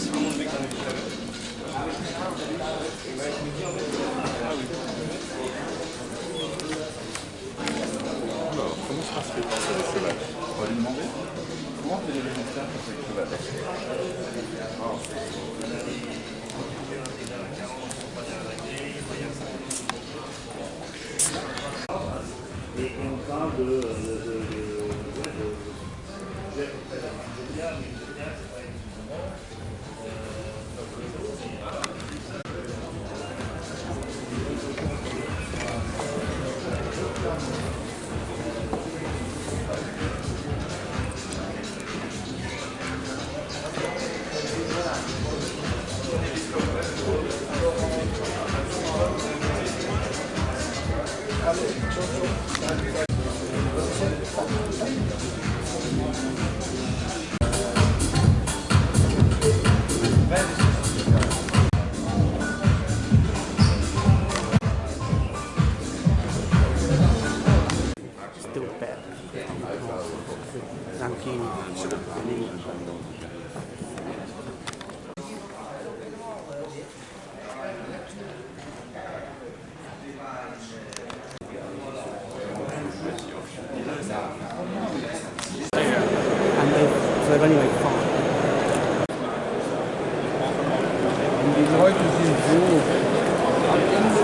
Alors, comment sera ce penser le cheval? On va lui demander comment fait les végétariens quand c'est le cheval. Et on parle de still bad. Ranking. And they've only made 5. Und die Leute sind so am Ende.